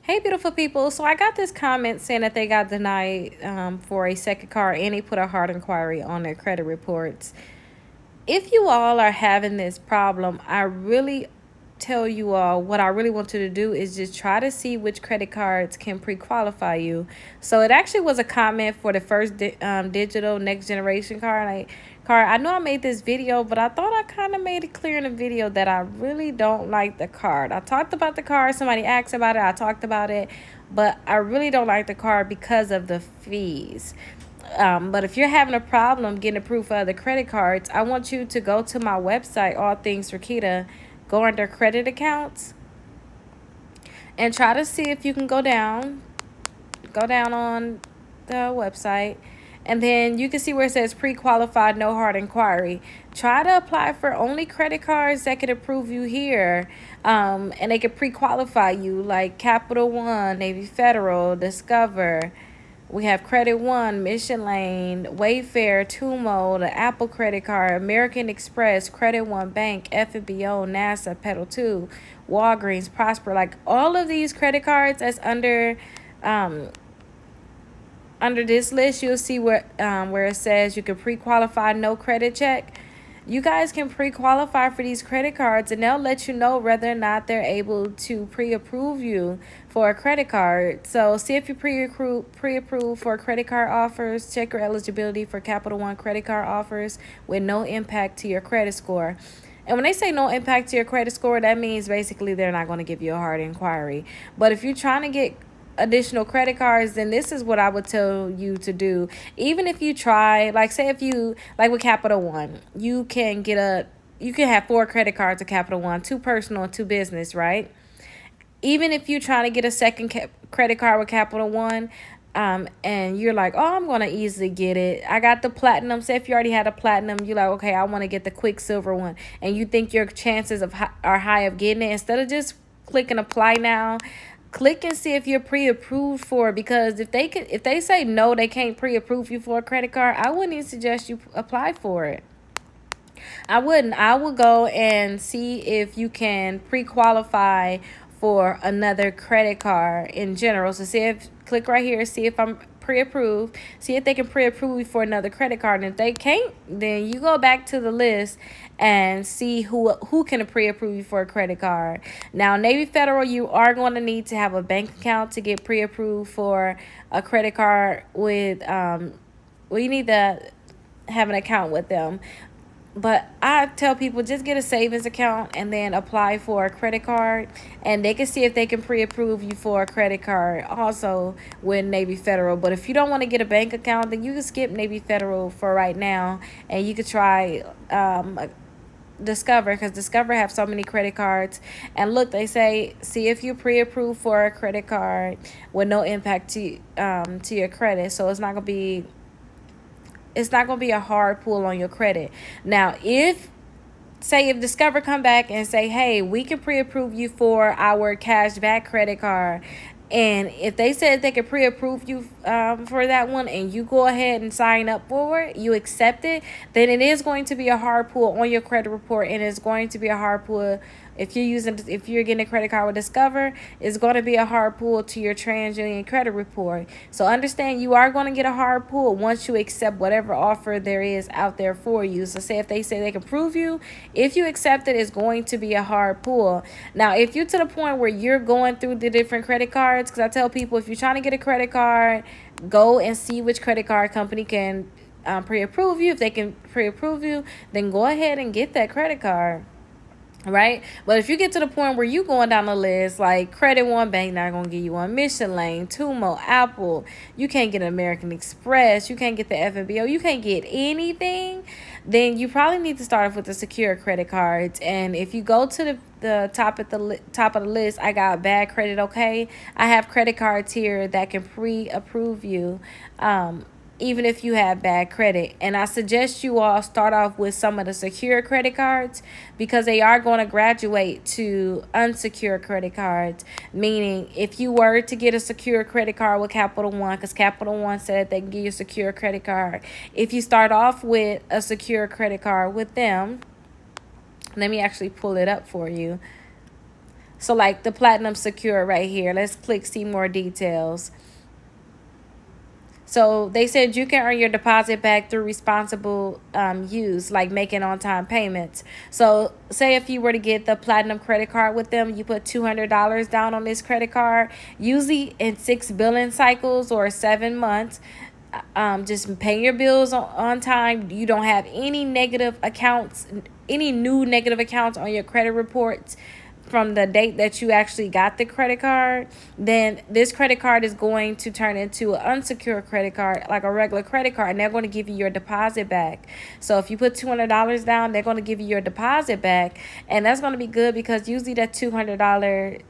Hey, beautiful people. So I got this comment saying that they got denied for a second car and they put a hard inquiry on their credit reports. If you all are having this problem, I really tell you all what I really want you to do is just try to see which credit cards can pre-qualify you. So it actually was a comment for the first digital next generation card. I know I made this video, but I thought I kind of made it clear in the video that I really don't like the card. I talked about the card. Somebody asked about it. I talked about it, but I really don't like the card because of the fees. But if you're having a problem getting approved for other credit cards, I want you to go to my website, All Things Rickita, go under credit accounts, and try to see if you can go down on the website, and then you can see where it says pre-qualified, no hard inquiry. Try to apply for only credit cards that can approve you here, and they can pre-qualify you, like Capital One, Navy Federal, Discover. We have Credit One, Mission Lane, Wayfair, Tumo, the Apple credit card, American Express, Credit One Bank, FNBO, NASA, Pedal 2, Walgreens, Prosper. Like all of these credit cards that's um, under this list, you'll see where it says you can pre-qualify no credit check. You guys can pre-qualify for these credit cards, and they'll let you know whether or not they're able to pre-approve you for a credit card. So see if you pre-approved for credit card offers. Check your eligibility for Capital One credit card offers with no impact to your credit score. And when they say no impact to your credit score, that means basically they're not going to give you a hard inquiry. But if you're trying to get additional credit cards, then this is what I would tell you to do. Even if you try, like say if you, like with Capital One, you can have 4 credit cards at Capital One, 2 personal and 2 business, right? Even if you try to get a second credit card with Capital One, and you're like, oh, I'm going to easily get it. I got the platinum. Say if you already had a platinum, you're like, okay, I want to get the quicksilver one. And you think your chances are high of getting it. Instead of just clicking apply now, click and see if you're pre-approved for it, because if they say no, they can't pre-approve you for a credit card, I wouldn't even suggest you apply for it. I wouldn't. I would go and see if you can pre-qualify for another credit card in general. So click right here, see if I'm pre-approved, see if they can pre-approve you for another credit card. And if they can't, then you go back to the list and see who can pre-approve you for a credit card. Now, Navy Federal, you are going to need to have a bank account to get pre-approved for a credit card with you need to have an account with them. But I tell people just get a savings account and then apply for a credit card, and they can see if they can pre-approve you for a credit card also with Navy Federal. But if you don't want to get a bank account, then you can skip Navy Federal for right now, and you could try Discover, because Discover have so many credit cards. And look, they say see if you pre-approved for a credit card with no impact to your credit. So it's not gonna be a hard pull on your credit. Now, if Discover come back and say, hey, we can pre-approve you for our cash back credit card, and if they said they could pre-approve you for that one, and you go ahead and sign up for it, you accept it, then it is going to be a hard pull on your credit report, and it's going to be a hard pull if you're getting a credit card with Discover. It's going to be a hard pull to your TransUnion credit report. So understand, you are going to get a hard pull once you accept whatever offer there is out there for you. So say if they say they can prove you, if you accept it, it's going to be a hard pull. Now, if you're to the point where you're going through the different credit cards, because I tell people, if you're trying to get a credit card, go and see which credit card company can pre-approve you. If they can pre-approve you, then go ahead and get that credit card. Right? But if you get to the point where you going down the list, like Credit One Bank not gonna give you one, Mission Lane, Tumo, Apple, you can't get an American Express, you can't get the FNBO, you can't get anything, then you probably need to start off with the secure credit cards. And if you go to the top of the list, I got bad credit, okay? I have credit cards here that can pre-approve you. Even if you have bad credit. And I suggest you all start off with some of the secure credit cards, because they are going to graduate to unsecured credit cards. Meaning, if you were to get a secure credit card with Capital One, because Capital One said they can give you a secure credit card. If you start off with a secure credit card with them, let me actually pull it up for you. So like the platinum secure right here. Let's click see more details. So they said you can earn your deposit back through responsible use, like making on-time payments. So say if you were to get the platinum credit card with them, you put $200 down on this credit card, usually in 6 billing cycles or 7 months. Just paying your bills on time. You don't have any negative accounts, any new negative accounts on your credit reports from the date that you actually got the credit card. Then this credit card is going to turn into an unsecured credit card, like a regular credit card, and they're going to give you your deposit back. So if you put $200 down, they're going to give you your deposit back, and that's going to be good because usually that $200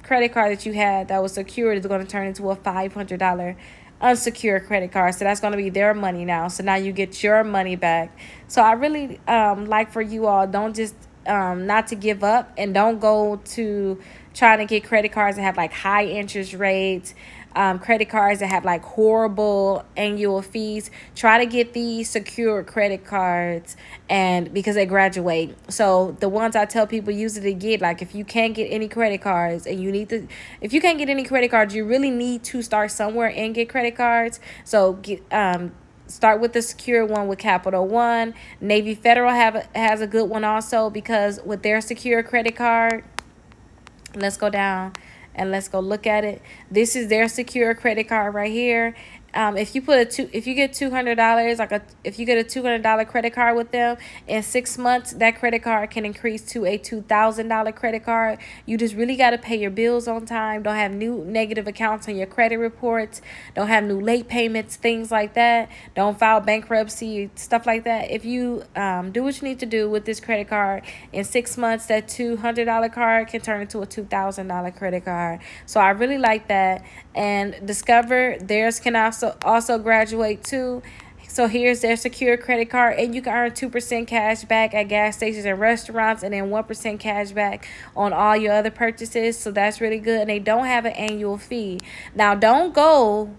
credit card that you had that was secured is going to turn into a $500 unsecured credit card. So that's going to be their money now. So now you get your money back. So I really like for you all, don't just not to give up, and don't go to trying to get credit cards that have like high interest rates, credit cards that have like horrible annual fees. Try to get these secure credit cards, and because they graduate. So the ones I tell people usually get, like if you can't get any credit cards and you need to, if you can't get any credit cards, you really need to start somewhere and get credit cards. So get start with the secure one with Capital One. Navy Federal has a good one also, because with their secure credit card, let's go down and let's go look at it. This is their secure credit card right here. If you if you get $200, if you get a $200 credit card with them in 6 months, that credit card can increase to a $2,000 credit card. You just really got to pay your bills on time. Don't have new negative accounts on your credit reports. Don't have new late payments, things like that. Don't file bankruptcy, stuff like that. If you do what you need to do with this credit card in 6 months, that $200 card can turn into a $2,000 credit card. So I really like that. And Discover, theirs can also graduate too. So here's their secure credit card, and you can earn 2% cash back at gas stations and restaurants, and then 1% cash back on all your other purchases. So that's really good, and they don't have an annual fee. Now don't go,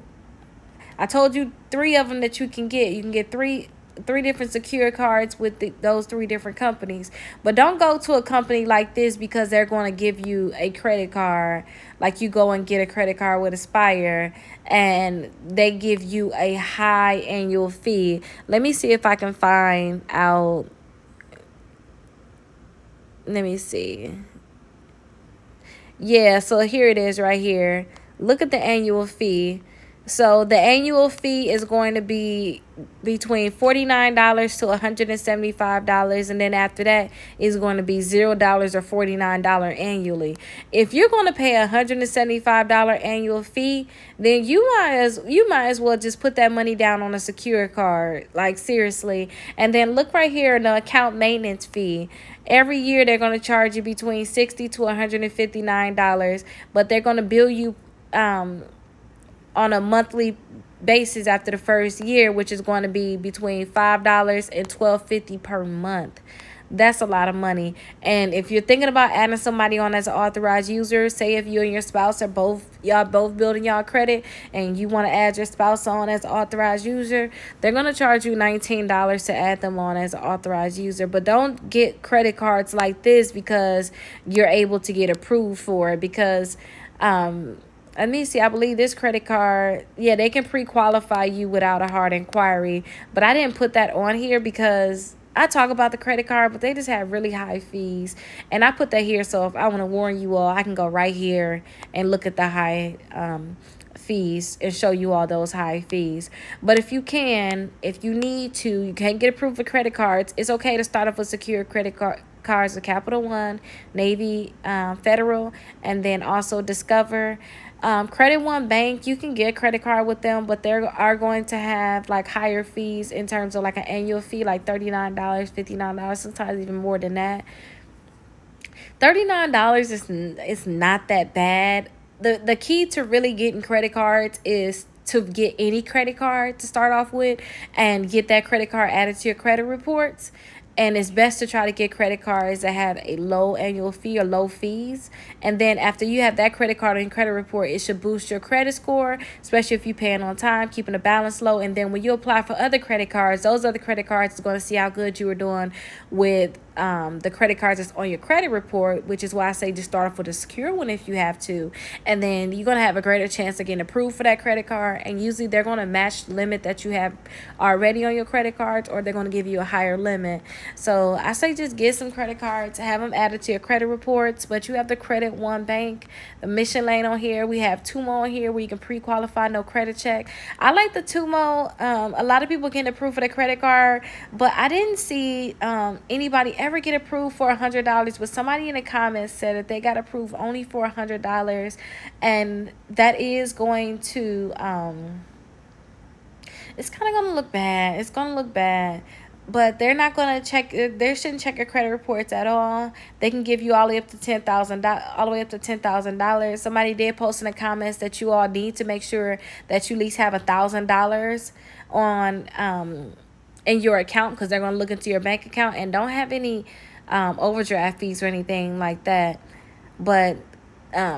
I told you 3 of them that you can get. You can get three different secure cards with those 3 different companies. But don't go to a company like this because they're going to give you a credit card. Like you go and get a credit card with Aspire and they give you a high annual fee. Let me see if I can find out. Let me see. Yeah, so here it is right here. Look at the annual fee. So the annual fee is going to be between $49 to $175, and then after that is going to be $0 or $49 annually. If you're going to pay $175 annual fee, then you might as well just put that money down on a secure card, like seriously. And then look right here, the account maintenance fee. Every year they're going to charge you between $60 to $159, but they're going to bill you on a monthly basis after the first year, which is going to be between $5 and $12.50 per month. That's a lot of money. And if you're thinking about adding somebody on as an authorized user, say if you and your spouse are both building y'all credit and you want to add your spouse on as an authorized user, they're going to charge you $19 to add them on as an authorized user. But don't get credit cards like this because you're able to get approved for it, because let me see, I believe this credit card, yeah, they can pre-qualify you without a hard inquiry. But I didn't put that on here because I talk about the credit card, but they just have really high fees. And I put that here, so if I want to warn you all, I can go right here and look at the high fees and show you all those high fees. But if you need to, you can't get approved for credit cards, it's okay to start off with secure credit cards with Capital One, Navy, Federal, and then also Discover. Credit One Bank, you can get a credit card with them, but they are going to have like higher fees in terms of like an annual fee, like $39, $59, sometimes even more than that. $39 is not that bad. The key to really getting credit cards is to get any credit card to start off with and get that credit card added to your credit reports. And it's best to try to get credit cards that have a low annual fee or low fees. And then after you have that credit card and credit report, it should boost your credit score, especially if you're paying on time, keeping the balance low. And then when you apply for other credit cards, those other credit cards are going to see how good you were doing with the credit cards that's on your credit report, which is why I say just start off with a secure one if you have to. And then you're going to have a greater chance of getting approved for that credit card. And usually they're going to match the limit that you have already on your credit cards, or they're going to give you a higher limit. So I say just get some credit cards, have them added to your credit reports. But you have the Credit One Bank, the Mission Lane on here. We have Tumo on here where you can pre-qualify, no credit check. I like the Tumo. A lot of people get approved for the credit card, but I didn't see anybody ever get approved for $100. But somebody in the comments said that they got approved only for $100, and that is going to it's kind of going to look bad. It's going to look bad. But they're not going to check. They shouldn't check your credit reports at all. They can give you all the way up to $10,000. Somebody did post in the comments that you all need to make sure that you at least have $1,000 on in your account, because they're going to look into your bank account, and don't have any overdraft fees or anything like that. But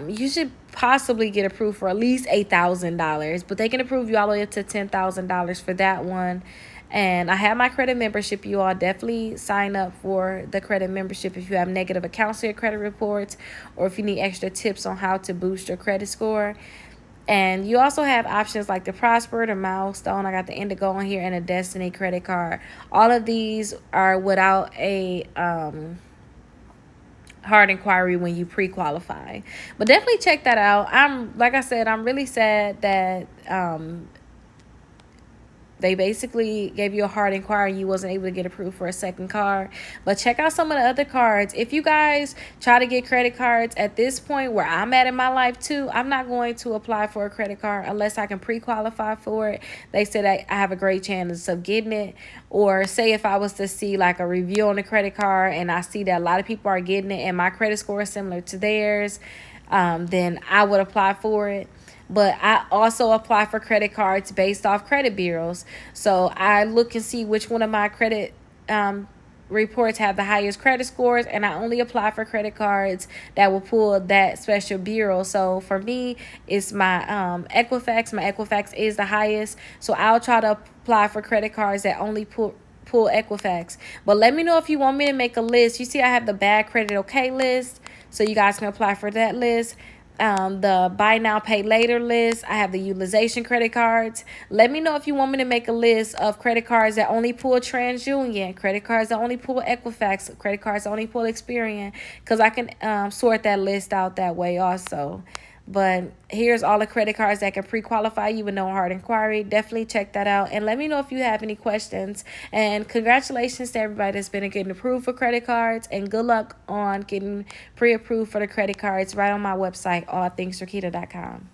you should possibly get approved for at least $8,000, but they can approve you all the way up to $10,000 for that one. And I have my credit membership. You all definitely sign up for the credit membership if you have negative accounts to your credit reports, or if you need extra tips on how to boost your credit score. And you also have options like the Prosper, the Milestone. I got the Indigo on here, and a Destiny credit card. All of these are without a hard inquiry when you pre-qualify. But definitely check that out. Like I said, I'm really sad that they basically gave you a hard inquiry and you wasn't able to get approved for a second card. But check out some of the other cards. If you guys try to get credit cards at this point where I'm at in my life too, I'm not going to apply for a credit card unless I can pre-qualify for it. They said I have a great chance of getting it. Or say if I was to see like a review on the credit card and I see that a lot of people are getting it and my credit score is similar to theirs, then I would apply for it. But I also apply for credit cards based off credit bureaus. So I look and see which one of my credit reports have the highest credit scores, and I only apply for credit cards that will pull that special bureau. So for me, it's my Equifax. My Equifax is the highest. So I'll try to apply for credit cards that only pull Equifax. But let me know if you want me to make a list. You see I have the bad credit okay list, so you guys can apply for that list. The buy now pay later list. I have the utilization credit cards. Let me know if you want me to make a list of credit cards that only pull TransUnion, credit cards that only pull Equifax, credit cards that only pull Experian, because I can sort that list out that way also. But here's all the credit cards that can pre-qualify you with no hard inquiry. Definitely check that out. And let me know if you have any questions. And congratulations to everybody that's been getting approved for credit cards. And good luck on getting pre-approved for the credit cards right on my website, allthingsrickita.com.